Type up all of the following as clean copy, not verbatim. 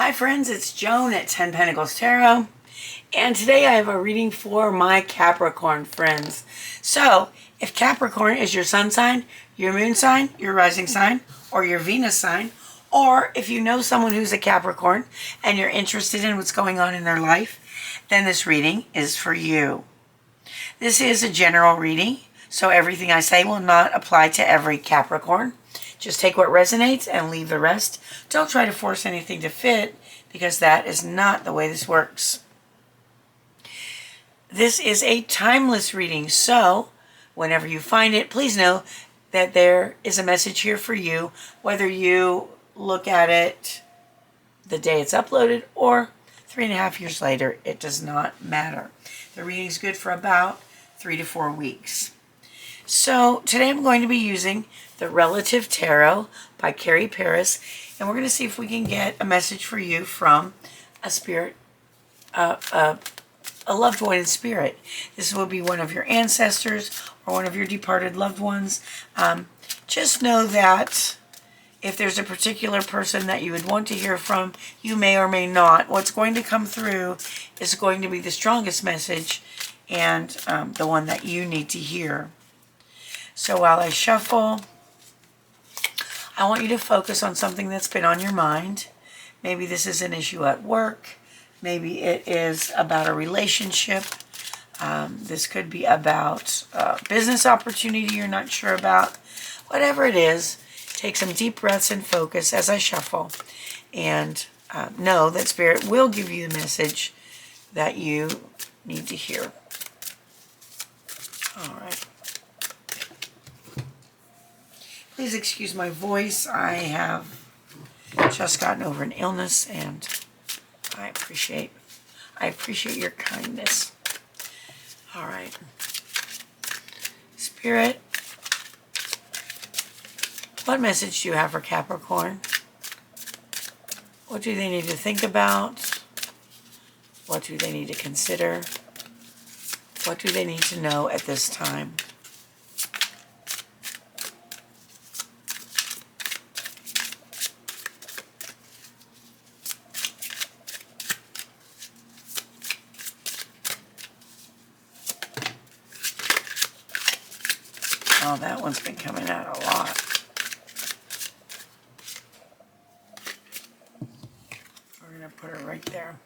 Hi friends, it's Joan at 10 Pentacles Tarot, and today I have a reading for my Capricorn friends. So, if Capricorn is your sun sign, your moon sign, your rising sign, or your Venus sign, or if you know someone who's a Capricorn and you're interested in what's going on in their life, then this reading is for you. This is a general reading, so everything I say will not apply to every Capricorn. Just take what resonates and leave the rest. Don't try to force anything to fit, because that is not the way this works. This is a timeless reading, so whenever you find it, please know that there is a message here for you, whether you look at it the day it's uploaded or 3.5 years later. It does not matter. The reading is good for about 3 to 4 weeks. So today I'm going to be using the Relative Tarot by Carrie Paris, and we're going to see if we can get a message for you from a spirit, a loved one in spirit. This will be one of your ancestors or one of your departed loved ones. Just know that if there's a particular person that you would want to hear from, you may or may not. What's going to come through is going to be the strongest message and the one that you need to hear. So while I shuffle, I want you to focus on something that's been on your mind. Maybe this is an issue at work. Maybe it is about a relationship. This could be about a business opportunity you're not sure about. Whatever it is, take some deep breaths and focus as I shuffle. And know that Spirit will give you the message that you need to hear. All right. Please excuse my voice. I have just gotten over an illness, and I appreciate your kindness. All right. Spirit, what message do you have for Capricorn? What do they need to think about? What do they need to consider? What do they need to know at this time? Oh, that one's been coming out a lot. We're going to put her right there.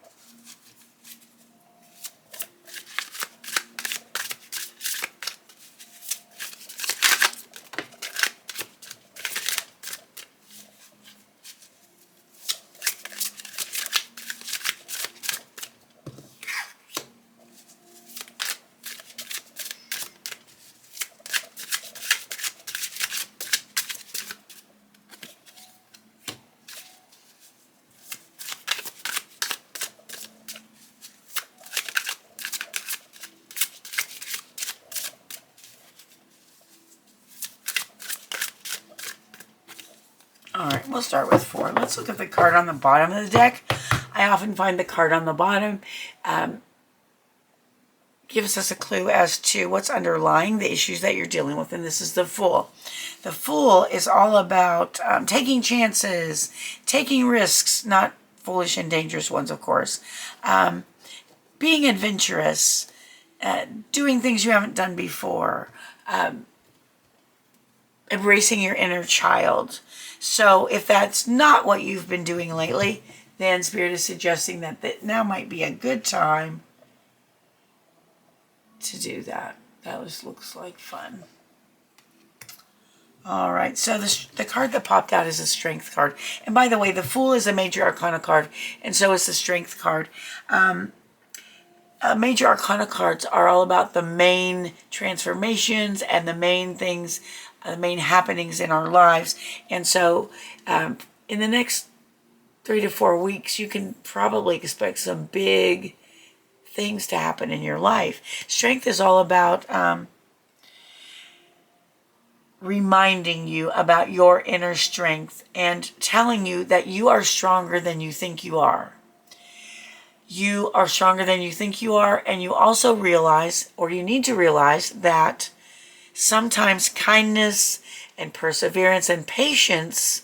All right, we'll start with 4. Let's look at the card on the bottom of the deck. I often find the card on the bottom gives us a clue as to what's underlying the issues that you're dealing with, and this is the Fool. The Fool is all about taking chances, taking risks, not foolish and dangerous ones, of course, being adventurous, doing things you haven't done before, embracing your inner child. So if that's not what you've been doing lately, then Spirit is suggesting that now might be a good time to do that. That looks like fun. All right, so the card that popped out is a Strength card. And by the way, the Fool is a Major Arcana card, and so is the Strength card. Major Arcana cards are all about the main transformations and the main things, the main happenings in our lives. And so in the next 3 to 4 weeks, you can probably expect some big things to happen in your life. Strength is all about reminding you about your inner strength and telling you that you are stronger than you think you are. You are stronger than you think you are, and you also realize, or you need to realize, that sometimes kindness and perseverance and patience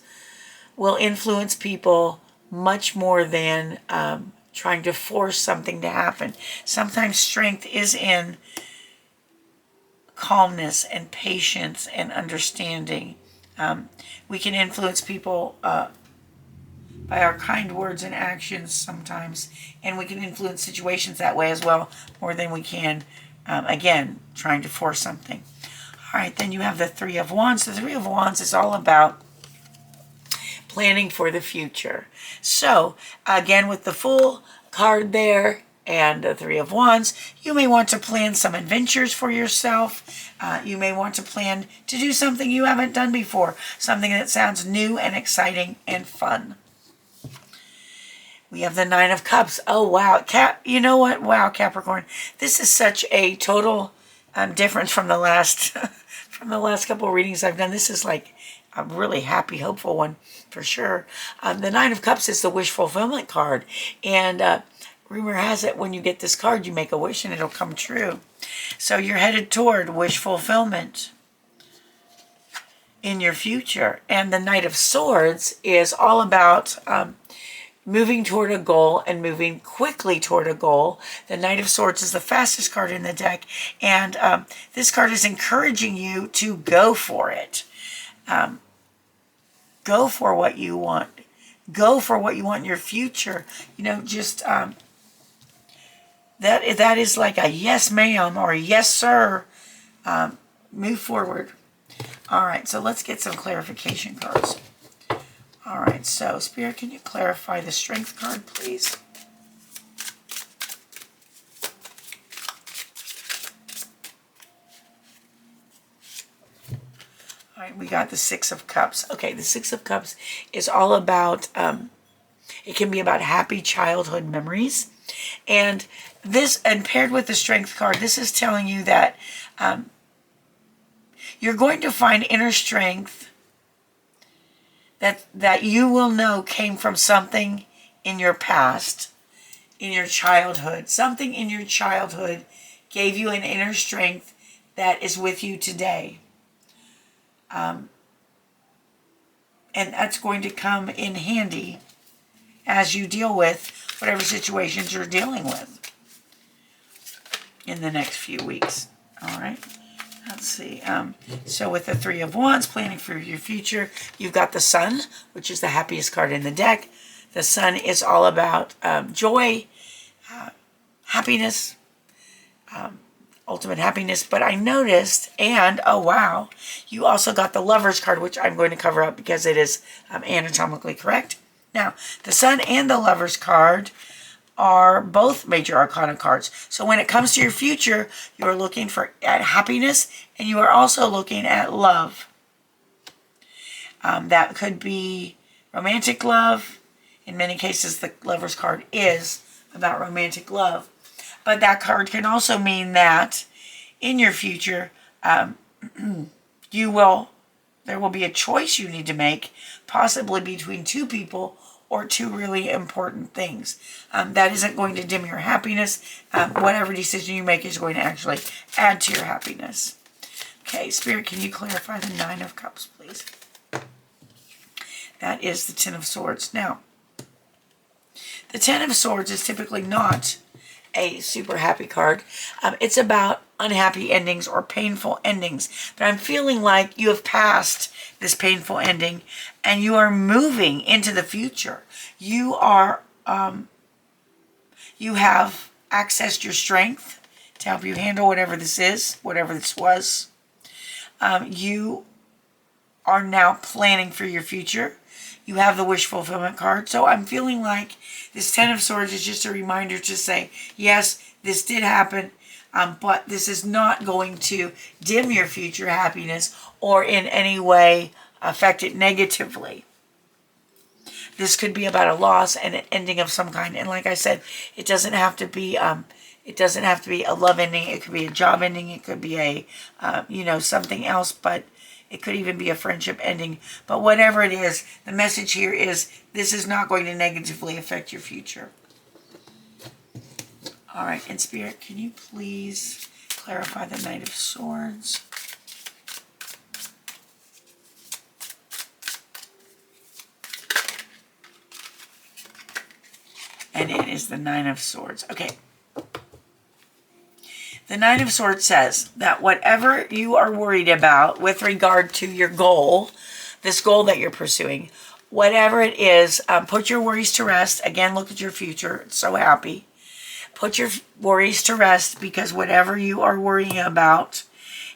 will influence people much more than trying to force something to happen. Sometimes strength is in calmness and patience and understanding. We can influence people by our kind words and actions sometimes, and we can influence situations that way as well, more than we can, again, trying to force something. All right, then you have the Three of Wands. The Three of Wands is all about planning for the future. So, again, with the Fool card there and the Three of Wands, you may want to plan some adventures for yourself. You may want to plan to do something you haven't done before, something that sounds new and exciting and fun. We have the Nine of Cups. Oh, wow. You know what? Wow, Capricorn. This is such a total difference from the last from the last couple of readings I've done. This is like a really happy, hopeful one for sure. The Nine of Cups is the wish fulfillment card. And rumor has it when you get this card, you make a wish and it'll come true. So you're headed toward wish fulfillment in your future. And the Knight of Swords is all about moving toward a goal and moving quickly toward a goal. The Knight of Swords is the fastest card in the deck, and this card is encouraging you to go for it. Go for what you want. Go for what you want in your future. You know, just that is like a yes ma'am or a yes sir. Move forward. All right, so let's get some clarification cards. All right, so Spirit, can you clarify the Strength card, please? All right, we got the Six of Cups. Okay, the Six of Cups is all about, it can be about happy childhood memories. And this, and paired with the Strength card, this is telling you that you're going to find inner strength that you will know came from something in your past, in your childhood. Something in your childhood gave you an inner strength that is with you today. And that's going to come in handy as you deal with whatever situations you're dealing with in the next few weeks. All right. Let's see. So with the Three of Wands, planning for your future, you've got the Sun, which is the happiest card in the deck. The Sun is all about joy, happiness, ultimate happiness. But I noticed, and oh wow, you also got the Lovers card, which I'm going to cover up because it is anatomically correct. Now, the Sun and the Lovers card are both major arcana cards. So when it comes to your future, you are looking at happiness, and you are also looking at love. That could be romantic love. In many cases, the Lovers card is about romantic love. But that card can also mean that in your future, there will be a choice you need to make, possibly between two people or two really important things. That isn't going to dim your happiness. Whatever decision you make is going to actually add to your happiness. Okay, Spirit, can you clarify the Nine of Cups, please? That is the Ten of Swords. Now, the Ten of Swords is typically not a super happy card. It's about unhappy endings or painful endings. But I'm feeling like you have passed this painful ending and you are moving into the future. You are, you have accessed your strength to help you handle whatever this is, whatever this was. You are now planning for your future. You have the wish fulfillment card. So I'm feeling like this Ten of Swords is just a reminder to say, yes, this did happen, but this is not going to dim your future happiness or in any way affect it negatively. This could be about a loss and an ending of some kind. And like I said, it doesn't have to be a love ending. It could be a job ending. It could be a, something else, but it could even be a friendship ending. But whatever it is, the message here is this is not going to negatively affect your future. All right, and Spirit, can you please clarify the Knight of Swords? and it is the Nine of Swords. Okay. The Nine of Swords says that whatever you are worried about with regard to your goal, this goal that you're pursuing, whatever it is, put your worries to rest. Again, look at your future. It's so happy. Put your worries to rest, because whatever you are worrying about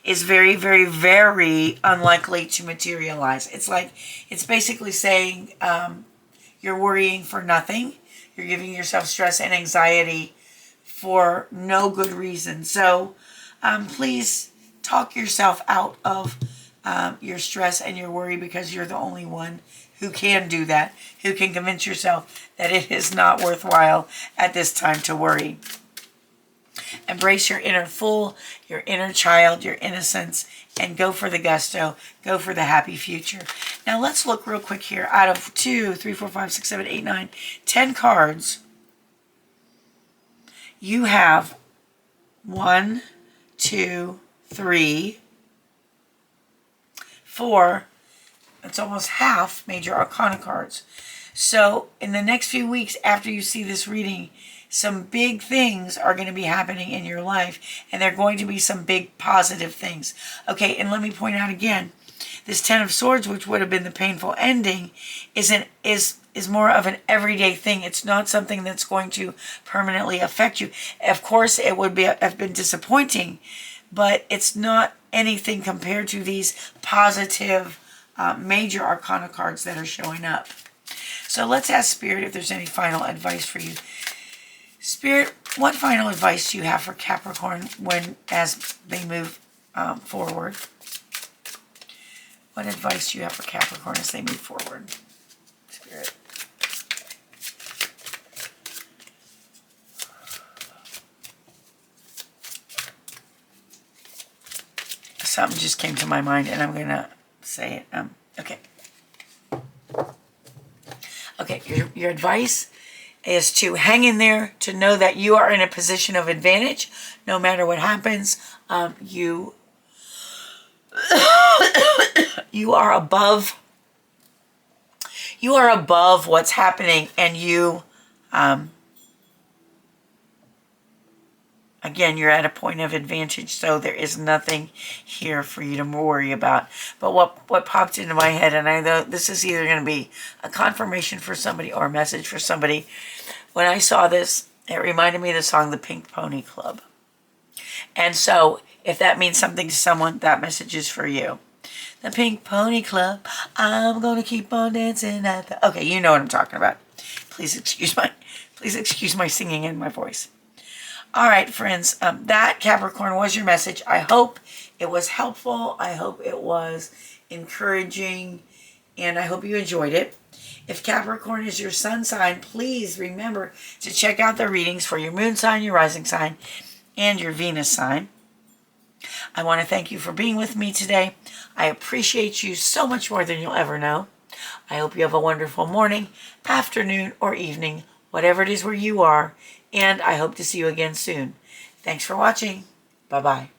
is very, very, very unlikely to materialize. It's basically saying you're worrying for nothing. You're giving yourself stress and anxiety for no good reason. So please talk yourself out of your stress and your worry, because you're the only one who can do that, who can convince yourself that it is not worthwhile at this time to worry. Embrace your inner fool, your inner child, your innocence, and go for the gusto. Go for the happy future. Now let's look real quick here. Out of 2, 3, 4, 5, 6, 7, 8, 9, 10 cards, you have 1, 2, 3, 4. It's almost half major arcana cards. So in the next few weeks after you see this reading, some big things are going to be happening in your life, and they're going to be some big positive things. Okay, and let me point out again, this Ten of Swords, which would have been the painful ending, is more of an everyday thing. It's not something that's going to permanently affect you. Of course, it would have been disappointing, but it's not anything compared to these positive major arcana cards that are showing up. So let's ask Spirit if there's any final advice for you. Spirit, what final advice do you have for Capricorn as they move forward? What advice do you have for Capricorn as they move forward? Spirit. Something just came to my mind, and I'm going to say it. Okay. Okay, your advice is to hang in there, to know that you are in a position of advantage. No matter what happens, you are above what's happening, and again, you're at a point of advantage, so there is nothing here for you to worry about. But what popped into my head, and I know this is either going to be a confirmation for somebody or a message for somebody. When I saw this, it reminded me of the song The Pink Pony Club. And so, if that means something to someone, that message is for you. The Pink Pony Club, I'm going to keep on dancing at the... Okay, you know what I'm talking about. Please excuse my singing and my voice. All right, friends, that, Capricorn, was your message. I hope it was helpful. I hope it was encouraging, and I hope you enjoyed it. If Capricorn is your sun sign, please remember to check out the readings for your moon sign, your rising sign, and your Venus sign. I want to thank you for being with me today. I appreciate you so much more than you'll ever know. I hope you have a wonderful morning, afternoon, or evening, whatever it is where you are, and I hope to see you again soon. Thanks for watching. Bye-bye.